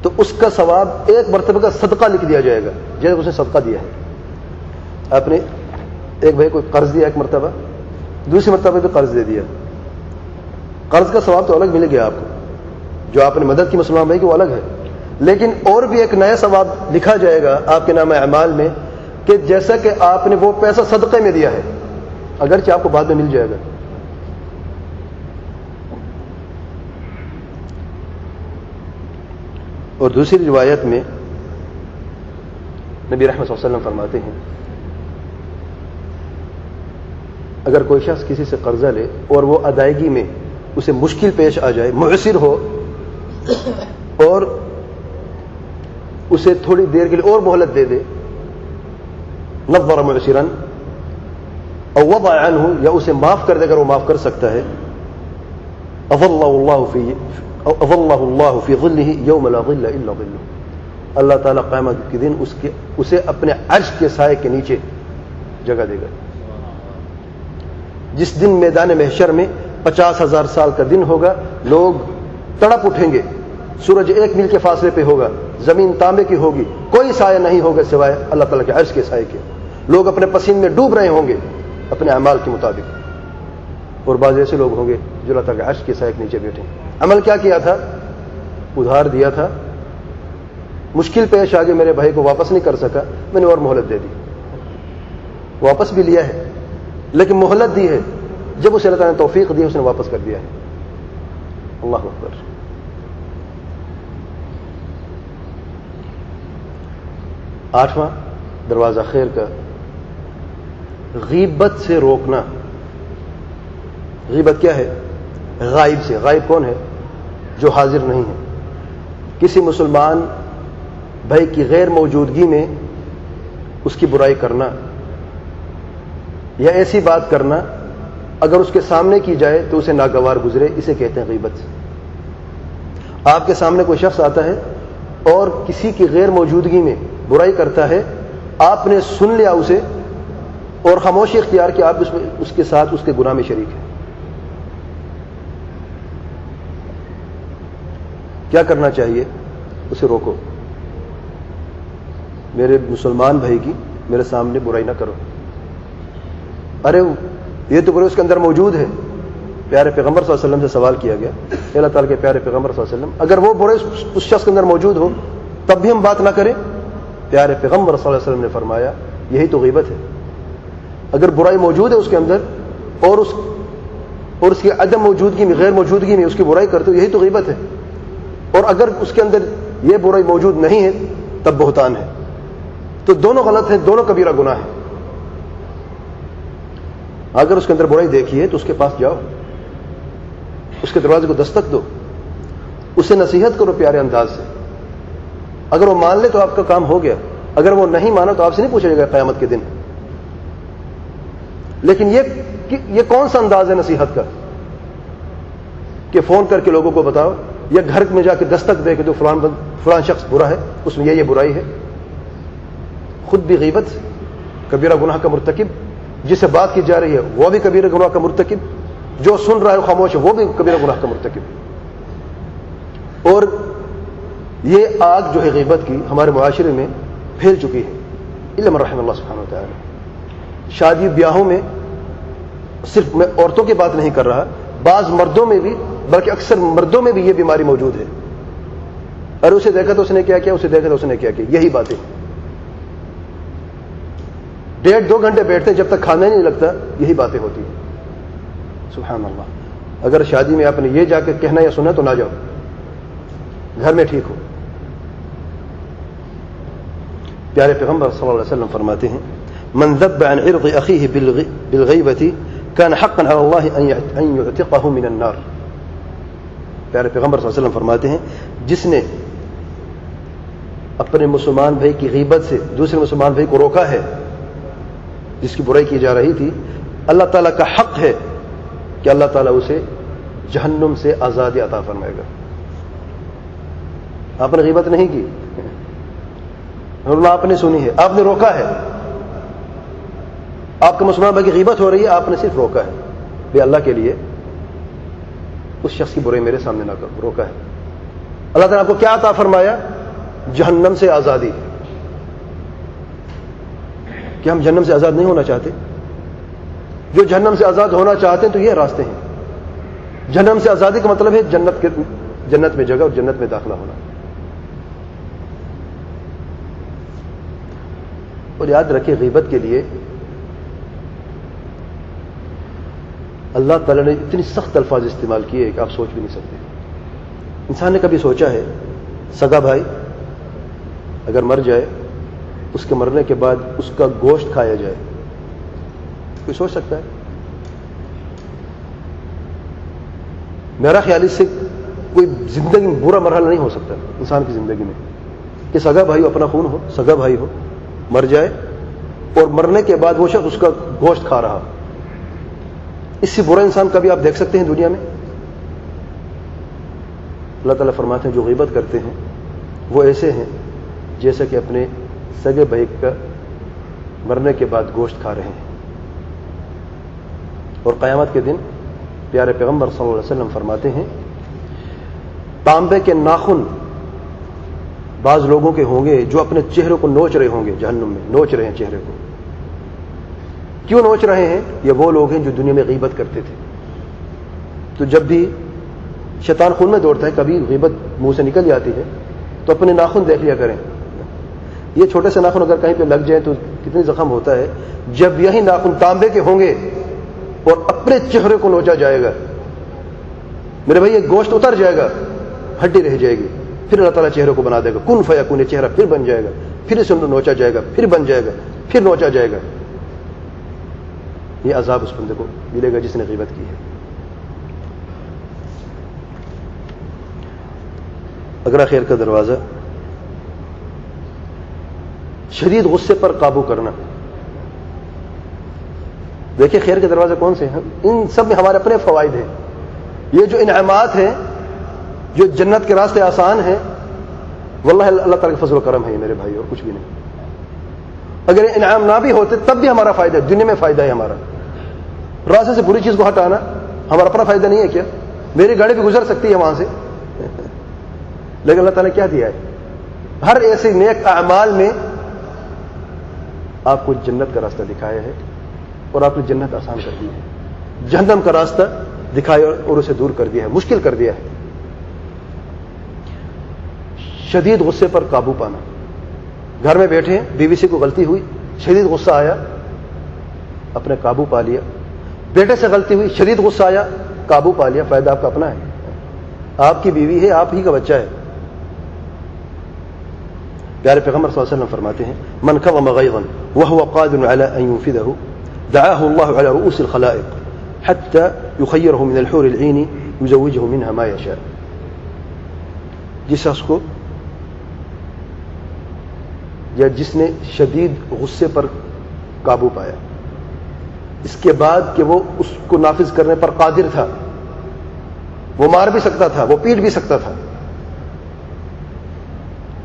تو اس کا ثواب 1 مرتبہ کا صدقہ لکھ دیا جائے گا, جیسے اس نے صدقہ دیا ہے. آپ نے ایک بھائی کو قرض دیا 1 مرتبہ, دوسری مرتبہ بھی قرض دے دیا, قرض کا ثواب تو الگ مل گیا آپ کو, جو آپ نے مدد کی مسلمان بھائی کی وہ الگ ہے, لیکن اور بھی ایک نیا ثواب لکھا جائے گا آپ کے نام اعمال میں کہ جیسا کہ آپ نے وہ پیسہ صدقے میں دیا ہے, اگرچہ آپ کو بعد میں مل جائے گا. اور دوسری روایت میں نبی رحمت صلی اللہ علیہ وسلم فرماتے ہیں اگر کوئی شخص کسی سے قرضہ لے اور وہ ادائیگی میں اسے مشکل پیش آ جائے, معسر ہو, اور اسے تھوڑی دیر کے لیے اور مہلت دے دے, نظر معسرا او وضع عنہ, یا اسے معاف کر دے اگر وہ معاف کر سکتا ہے, اظلہ اللہ فی ظلہ یوم لا ظل الا ظلہ, اللہ تعالیٰ قیامت کے دن اسے اپنے عرش کے سائے کے نیچے جگہ دے گا. جس دن میدان محشر میں 50,000 سال کا دن ہوگا, لوگ تڑپ اٹھیں گے, سورج 1 میل کے فاصلے پہ ہوگا, زمین تانبے کی ہوگی, کوئی سایہ نہیں ہوگا سوائے اللہ تعالیٰ کے عرش کے سائے کے. لوگ اپنے پسینے میں ڈوب رہے ہوں گے اپنے اعمال کے مطابق, اور بعض ایسے لوگ ہوں گے جو اللہ تعالیٰ کے عرش کے سائے کے نیچے بیٹھے. عمل کیا کیا تھا؟ ادھار دیا تھا, مشکل پیش آگے میرے بھائی کو واپس نہیں کر سکا, میں نے اور مہلت دے دی, واپس بھی لیا ہے لیکن مہلت دی ہے, جب اسے اللہ تعالیٰ نے توفیق دی اس نے واپس کر دیا ہے. اللہ اکبر. آٹھواں دروازہ خیر کا, غیبت سے روکنا. غیبت کیا ہے؟ غائب سے. غائب کون ہے؟ جو حاضر نہیں ہے. کسی مسلمان بھائی کی غیر موجودگی میں اس کی برائی کرنا, یا ایسی بات کرنا اگر اس کے سامنے کی جائے تو اسے ناگوار گزرے، اسے کہتے ہیں غیبت۔ آپ کے سامنے کوئی شخص آتا ہے اور کسی کی غیر موجودگی میں برائی کرتا ہے، آپ نے سن لیا اسے اور خاموشی اختیار کی، آپ اس کے ساتھ اس کے گناہ میں شریک ہیں۔ کیا کرنا چاہیے؟ اسے روکو، میرے مسلمان بھائی کی میرے سامنے برائی نہ کرو۔ ارے یہ تو برائی اس کے اندر موجود ہے۔ پیارے پیغمبر صلی اللہ علیہ وسلم سے سوال کیا گیا، اللہ تعالیٰ کے پیارے پیغمبر صلی اللہ علیہ وسلم، اگر وہ برائی اس شخص کے اندر موجود ہو تب بھی ہم بات نہ کریں؟ پیارے پیغمبر صلی اللہ علیہ وسلم نے فرمایا یہی تو غیبت ہے۔ اگر برائی موجود ہے اس کے اندر اور اس کی عدم موجودگی میں، غیر موجودگی میں اس کی برائی کرتے ہو، یہی تو غیبت ہے۔ اور اگر اس کے اندر یہ برائی موجود نہیں ہے تب بہتان ہے۔ تو دونوں غلط ہیں، دونوں کبیرہ گناہ ہیں۔ اگر اس کے اندر برائی دیکھی ہے تو اس کے پاس جاؤ، اس کے دروازے کو دستک دو، اسے نصیحت کرو پیارے انداز سے۔ اگر وہ مان لے تو آپ کا کام ہو گیا، اگر وہ نہیں مانا تو آپ سے نہیں پوچھا جائے گا قیامت کے دن۔ لیکن یہ کون سا انداز ہے نصیحت کا کہ فون کر کے لوگوں کو بتاؤ، یا گھر میں جا کے دستک دے کے تو فلان شخص برا ہے، اس میں یہ برائی ہے۔ خود بھی غیبت، کبیرہ گناہ کا مرتکب، جسے بات کی جا رہی ہے وہ بھی کبیرہ گناہ کا مرتکب، جو سن رہا ہے خاموش ہے وہ بھی کبیرہ گناہ کا مرتکب۔ اور یہ آگ جو ہے غیبت کی ہمارے معاشرے میں پھیل چکی ہے، الا من رحم اللہ سبحانہ و تعالی۔ شادی بیاہوں میں صرف میں عورتوں کی بات نہیں کر رہا، بعض مردوں میں بھی، بلکہ اکثر مردوں میں بھی یہ بیماری موجود ہے۔ ارے اسے دیکھا تو اس نے کیا کیا، اسے دیکھا تو اس نے کیا کیا، یہی باتیں 1.5-2 گھنٹے بیٹھتے جب تک کھانا نہیں لگتا، یہی باتیں ہوتی ہیں۔ سبحان اللہ۔ اگر شادی میں آپ نے یہ جا کے کہنا یا سنا تو نہ جاؤ، گھر میں ٹھیک ہو۔ پیارے پیغمبر صلی اللہ علیہ وسلم فرماتے ہیں من ذب عن عرض اخیہ بالغیبۃ کان حقا علی اللہ ان یعتقہ من النار۔ پیارے پیغمبر صلی اللہ علیہ وسلم فرماتے ہیں جس نے اپنے مسلمان بھائی کی غیبت سے دوسرے مسلمان بھائی کو روکا ہے، جس کی برائی کی جا رہی تھی، اللہ تعالیٰ کا حق ہے کہ اللہ تعالیٰ اسے جہنم سے آزادی عطا فرمائے گا۔ آپ نے غیبت نہیں کی، آپ نے سنی ہے، آپ نے روکا ہے، آپ کے مسلمان بھائی کی غیبت ہو رہی ہے، آپ نے صرف روکا ہے، بے اللہ کے لیے اس شخص کی برائی میرے سامنے نہ کرو، روکا ہے۔ اللہ تعالیٰ آپ کو کیا عطا فرمایا؟ جہنم سے آزادی۔ کہ ہم جہنم سے آزاد نہیں ہونا چاہتے؟ جو جہنم سے آزاد ہونا چاہتے ہیں تو یہ راستے ہیں۔ جہنم سے آزادی کا مطلب ہے جنت میں جگہ اور جنت میں داخلہ ہونا۔ اور یاد رکھیں غیبت کے لیے اللہ تعالیٰ نے اتنی سخت الفاظ استعمال کیے کہ آپ سوچ بھی نہیں سکتے۔ انسان نے کبھی سوچا ہے سگا بھائی اگر مر جائے، اس کے مرنے کے بعد اس کا گوشت کھایا جائے؟ کوئی سوچ سکتا ہے؟ میرا خیال اس سے کوئی زندگی میں برا مرحلہ نہیں ہو سکتا انسان کی زندگی میں کہ سگا بھائی ہو، اپنا خون ہو، سگا بھائی ہو، مر جائے اور مرنے کے بعد وہ شخص اس کا گوشت کھا رہا۔ اس سے برا انسان کبھی آپ دیکھ سکتے ہیں دنیا میں؟ اللہ تعالیٰ فرماتے ہیں جو غیبت کرتے ہیں وہ ایسے ہیں جیسے کہ اپنے سگے بھائی کا مرنے کے بعد گوشت کھا رہے ہیں۔ اور قیامت کے دن پیارے پیغمبر صلی اللہ علیہ وسلم فرماتے ہیں تانبے کے ناخن بعض لوگوں کے ہوں گے جو اپنے چہرے کو نوچ رہے ہوں گے، جہنم میں نوچ رہے ہیں چہرے کو۔ کیوں نوچ رہے ہیں؟ یہ وہ لوگ ہیں جو دنیا میں غیبت کرتے تھے۔ تو جب بھی شیطان خون میں دوڑتا ہے، کبھی غیبت منہ سے نکل جاتی ہے تو اپنے ناخن دیکھ لیا کریں۔ یہ چھوٹے سے ناخن اگر کہیں پہ لگ جائیں تو کتنی زخم ہوتا ہے۔ جب یہی ناخن تانبے کے ہوں گے اور اپنے چہرے کو نوچا جائے گا، میرے بھائی یہ گوشت اتر جائے گا، ہڈی رہ جائے گی، پھر اللہ تعالیٰ چہرے کو بنا دے گا، کن فیکون، یہ چہرہ پھر بن جائے گا، پھر اسے نوچا جائے گا، پھر بن جائے گا، پھر نوچا جائے گا۔ یہ عذاب اس بندے کو ملے گا جس نے غیبت کی ہے۔ اگلا خیر کا دروازہ، شدید غصے پر قابو کرنا۔ دیکھیں خیر کے دروازے کون سے ہیں؟ ان سب میں ہمارے اپنے فوائد ہیں. یہ جو انعامات ہیں، جو جنت کے راستے آسان ہیں، واللہ اللہ تعالیٰ کا فضل و کرم ہے یہ میرے بھائی، اور کچھ بھی نہیں. اگر یہ انعام نہ بھی ہوتے تب بھی ہمارا فائدہ ہے، دنیا میں فائدہ ہے ہمارا. راستے سے بری چیز کو ہٹانا ہمارا اپنا فائدہ نہیں ہے کیا؟ میری گاڑی بھی گزر سکتی ہے وہاں سے، لیکن اللہ تعالیٰ نے کیا دیا ہے؟ ہر ایسے نیک اعمال میں آپ کو جنت کا راستہ دکھایا ہے، اور آپ نے جنت آسان کر دی ہے. جہنم کا راستہ دکھایا اور اسے دور کر دیا ہے، مشکل کر دیا ہے. شدید غصے پر قابو پانا. گھر میں بیٹھے ہیں، بیوی سے کوئی غلطی ہوئی، شدید غصہ آیا، اپنے قابو پا لیا. بیٹے سے غلطی ہوئی، شدید غصہ آیا، قابو پا لیا. فائدہ آپ کا اپنا ہے، آپ کی بیوی ہے، آپ ہی کا بچہ ہے. پیارے پیغمبر صلی اللہ علیہ وسلم فرماتے ہیں من كظم غيظا وهو قادر على ان ينفذه دعاه الله على رؤوس الخلائق حتى يخيره من الحور العين يزوجه منها ما يشاء. جس شخص کو یا جس نے شدید غصے پر قابو پایا، اس کے بعد کہ وہ اس کو نافذ کرنے پر قادر تھا، وہ مار بھی سکتا تھا، وہ پیٹ بھی سکتا تھا،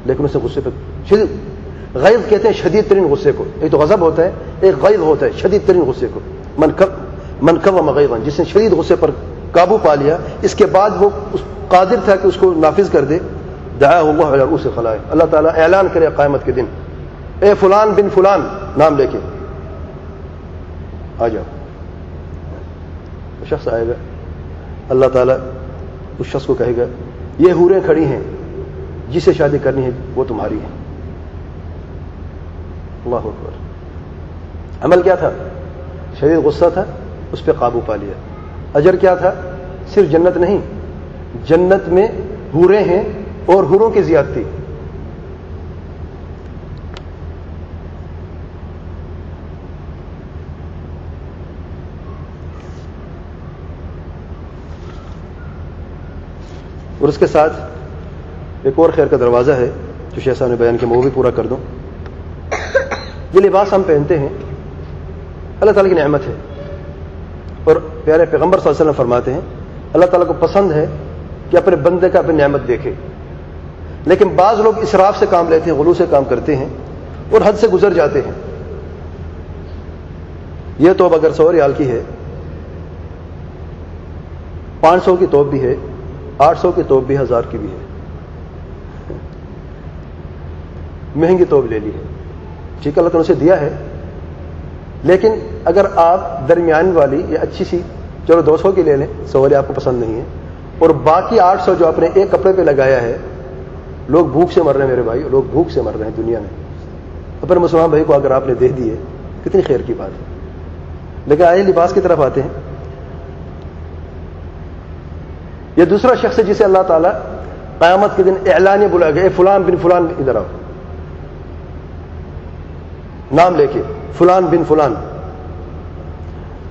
لیکن اس نے غصے پہ شدید غیظ کہتے ہیں شدید ترین غصے کو. ایک تو غضب ہوتا ہے، ایک غیظ ہوتا ہے شدید ترین غصے کو. من کظم غیظا، جس نے شدید غصے پر قابو پا لیا، اس کے بعد وہ قادر تھا کہ اس کو نافذ کر دے. دعاہ اللہ علی رؤوس الخلائق، اللہ تعالیٰ اعلان کرے قیامت کے دن، اے فلان بن فلان نام لے کے آ جاؤ. وہ شخص آئے گا، اللہ تعالیٰ اس شخص کو کہے گا یہ حوریں کھڑی ہیں، جسے شادی کرنی ہے وہ تمہاری ہے. اللہ اکبر. عمل کیا تھا؟ شدید غصہ تھا، اس پہ قابو پا لیا. اجر کیا تھا؟ صرف جنت نہیں، جنت میں حوریں ہیں اور حوروں کی زیادتی. اور اس کے ساتھ ایک اور خیر کا دروازہ ہے جو شیخ صاحب نے بیان کیا، میں وہ بھی پورا کر دوں. یہ لباس ہم پہنتے ہیں، اللہ تعالیٰ کی نعمت ہے، اور پیارے پیغمبر صلی اللہ علیہ وسلم فرماتے ہیں اللہ تعالیٰ کو پسند ہے کہ اپنے بندے کا اپنی نعمت دیکھے. لیکن بعض لوگ اسراف سے کام لیتے ہیں، غلو سے کام کرتے ہیں اور حد سے گزر جاتے ہیں. یہ توپ اگر 100 ریال کی ہے، 500 کی توپ بھی ہے، 800 کی توپ بھی، 1000 کی بھی ہے. مہنگی توپ لے لی ہے، ٹھیک ہے، اللہ تعالیٰ نے اسے دیا ہے، لیکن اگر آپ درمیان والی یا اچھی سی چلو 200 کی لے لیں، 100 والی آپ کو پسند نہیں ہے، اور باقی 800 جو آپ نے ایک کپڑے پہ لگایا ہے، لوگ بھوک سے مر رہے ہیں میرے بھائی، لوگ بھوک سے مر رہے ہیں دنیا میں. اپنے مسلمان بھائی کو اگر آپ نے دے دیے کتنی خیر کی بات ہے. لیکن آئے لباس کی طرف آتے ہیں. یہ دوسرا شخص ہے جسے اللہ تعالیٰ قیامت کے دن اعلانیہ بلائے گا، اے فلان بن فلان ادھر آؤ، نام لے کے فلان بن فلان.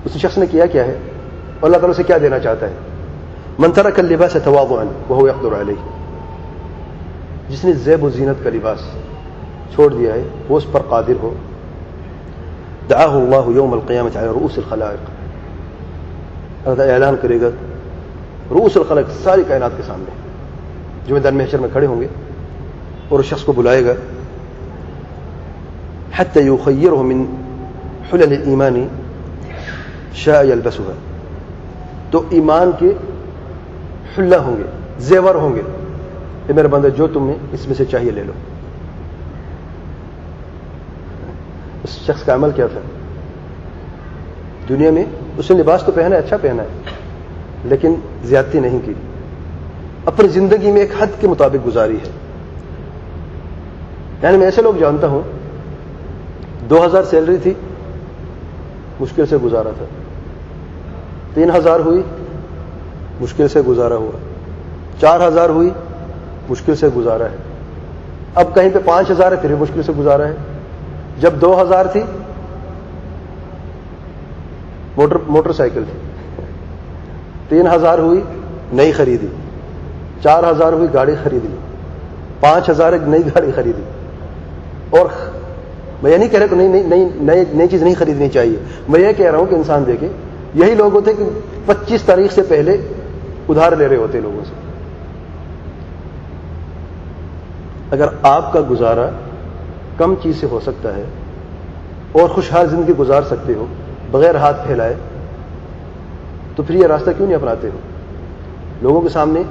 اس شخص نے کیا ہے اور اللہ تعالیٰ سے کیا دینا چاہتا ہے؟ من ترک اللباس تواضعا وهو يقدر عليه، جس نے زیب و زینت کا لباس چھوڑ دیا ہے وہ اس پر قادر ہو. دعاه الله يوم القيامة على رؤوس الخلائق، اللہ تعالیٰ اعلان کرے گا رؤوس الخلائق، ساری کائنات کے سامنے جو میدان محشر میں کھڑے ہوں گے، اور اس شخص کو بلائے گا حتى يخيره من حلل الإيمان شاء يلبسها، تو ایمان کے حلہ ہوں گے، زیور ہوں گے، اے میرے بندے جو تم نے اس میں سے چاہیے لے لو. اس شخص کا عمل کیا تھا؟ دنیا میں اس نے لباس تو پہنا ہے، اچھا پہنا ہے، لیکن زیادتی نہیں کی، اپنی زندگی میں ایک حد کے مطابق گزاری ہے. یعنی میں ایسے لوگ جانتا ہوں 2000 سیلری تھی، مشکل سے گزارا تھا، 3000 ہوئی، مشکل سے گزارا ہوا، 4000 ہوئی، مشکل سے گزارا ہے، اب کہیں پہ 5000 ہے، پھر بھی مشکل سے گزارا ہے. جب 2000 تھی موٹر سائیکل تھی، 3000 ہوئی نئی خریدی، 4000 ہوئی گاڑی خریدی، 5000 ایک نئی گاڑی خریدی، اور میں یہ نہیں کہہ رہا کہ نئی چیز نہیں خریدنی چاہیے. میں یہ کہہ رہا ہوں کہ انسان دیکھے یہی لوگ ہوتے کہ 25 تاریخ سے پہلے ادھار لے رہے ہوتے لوگوں سے. اگر آپ کا گزارا کم چیز سے ہو سکتا ہے اور خوشحال زندگی گزار سکتے ہو بغیر ہاتھ پھیلائے, تو پھر یہ راستہ کیوں نہیں اپناتے ہو؟ لوگوں کے سامنے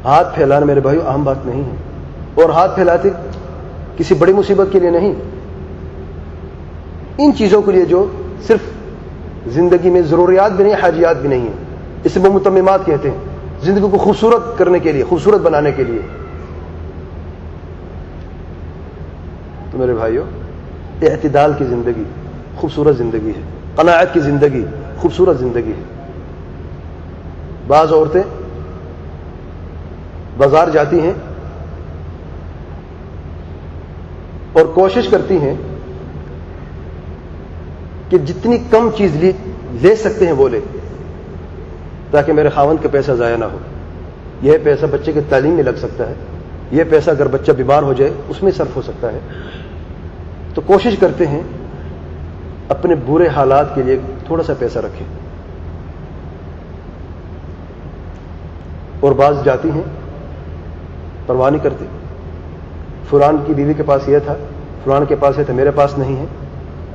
ہاتھ پھیلانا میرے بھائیو عام بات نہیں ہے, اور ہاتھ پھیلاتے کسی بڑی مصیبت کے لیے نہیں, ان چیزوں کے لیے جو صرف زندگی میں ضروریات بھی نہیں, حاجیات بھی نہیں ہیں. اسے وہ متممات کہتے ہیں, زندگی کو خوبصورت کرنے کے لیے, خوبصورت بنانے کے لیے. تو میرے بھائیو اعتدال کی زندگی خوبصورت زندگی ہے, قناعت کی زندگی خوبصورت زندگی ہے. بعض عورتیں بازار جاتی ہیں اور کوشش کرتی ہیں کہ جتنی کم چیز لے سکتے ہیں وہ لے, تاکہ میرے خاوند کا پیسہ ضائع نہ ہو. یہ پیسہ بچے کی تعلیم میں لگ سکتا ہے, یہ پیسہ اگر بچہ بیمار ہو جائے اس میں صرف ہو سکتا ہے. تو کوشش کرتے ہیں اپنے برے حالات کے لیے تھوڑا سا پیسہ رکھیں. اور بعض جاتی ہیں پرواہ نہیں کرتی, فلان کی بیوی کے پاس یہ تھا, فلان کے پاس ہے تو میرے پاس نہیں ہے,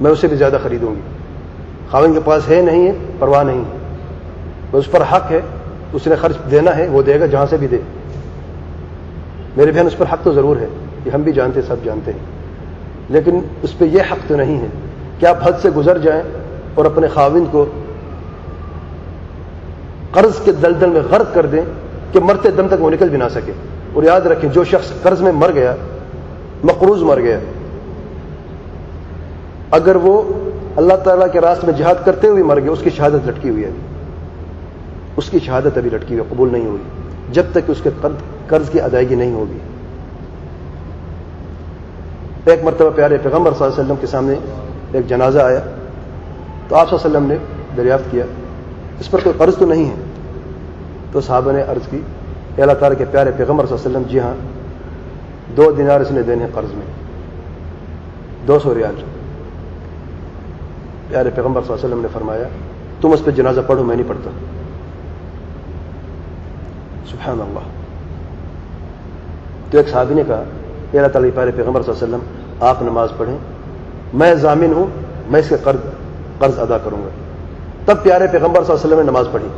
میں اسے بھی زیادہ خریدوں گی. خاوند کے پاس ہے نہیں ہے پرواہ نہیں ہے, اس پر حق ہے, اس نے خرچ دینا ہے, وہ دے گا جہاں سے بھی دے. میرے بہن اس پر حق تو ضرور ہے, یہ ہم بھی جانتے, سب جانتے ہیں, لیکن اس پہ یہ حق تو نہیں ہے کہ آپ حد سے گزر جائیں اور اپنے خاوند کو قرض کے دلدل میں غرق کر دیں کہ مرتے دم تک وہ نکل بھی نہ سکے. اور یاد رکھیں جو شخص قرض میں مر گیا, مقروض مر گیا, اگر وہ اللہ تعالیٰ کے راستے میں جہاد کرتے ہوئے مر گیا, اس کی شہادت لٹکی ہوئی ہے, اس کی شہادت ابھی لٹکی ہوئی, قبول نہیں ہوئی جب تک کہ اس کے قرض کی ادائیگی نہیں ہوگی. ایک مرتبہ پیارے پیغمبر صلی اللہ علیہ وسلم کے سامنے ایک جنازہ آیا, تو آپ صلی اللہ علیہ وسلم نے دریافت کیا اس پر کوئی قرض تو نہیں ہے؟ تو صحابہ نے عرض کی کہ اللہ تعالیٰ کے پیارے پیغمبر صلی اللہ علیہ وسلم, جی ہاں 2 دینار اس نے دینے قرض میں, 200 ریال. پیارے پیغمبر صلی اللہ علیہ وسلم نے فرمایا تم اس پہ جنازہ پڑھو, میں نہیں پڑھتا. سبحان اللہ. تو ایک صحابی نے کہا کہ اللہ تعالیٰ کے پیارے پیغمبر صلی اللہ علیہ وسلم آپ نماز پڑھیں, میں ضامن ہوں, میں اس کے قرض ادا کروں گا. تب پیارے پیغمبر صلی اللہ علیہ وسلم نے نماز پڑھی,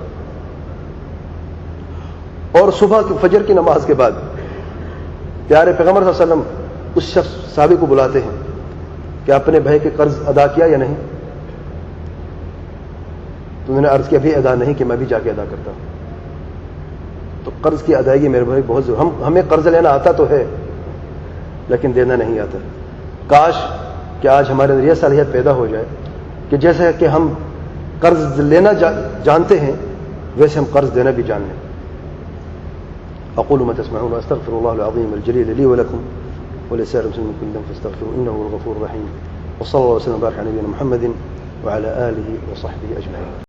اور صبح کی فجر کی نماز کے بعد پیارے پیغمبر صلی اللہ علیہ وسلم اس شخص صحابی کو بلاتے ہیں کہ اپنے بھائی کے قرض ادا کیا یا نہیں؟ تو انہوں نے عرض کیا ابھی ادا نہیں, کہ میں بھی جا کے ادا کرتا ہوں. تو قرض کی ادائیگی میرے بھائی بہت ضروری. ہمیں قرض لینا آتا تو ہے لیکن دینا نہیں آتا. کاش کہ آج ہمارے اندر یہ صلاحیت پیدا ہو جائے کہ جیسا کہ ہم قرض لینا جانتے ہیں ویسے ہم قرض دینا بھی جان لیں. اقول ما تسمعون واستغفر الله العظيم الجليل لي ولكم ولسائر المسلمين من كل ذنب فاستغفروه انه هو الغفور الرحيم. وصلى الله وسلم وبارك على نبينا محمد وعلى اله وصحبه اجمعين.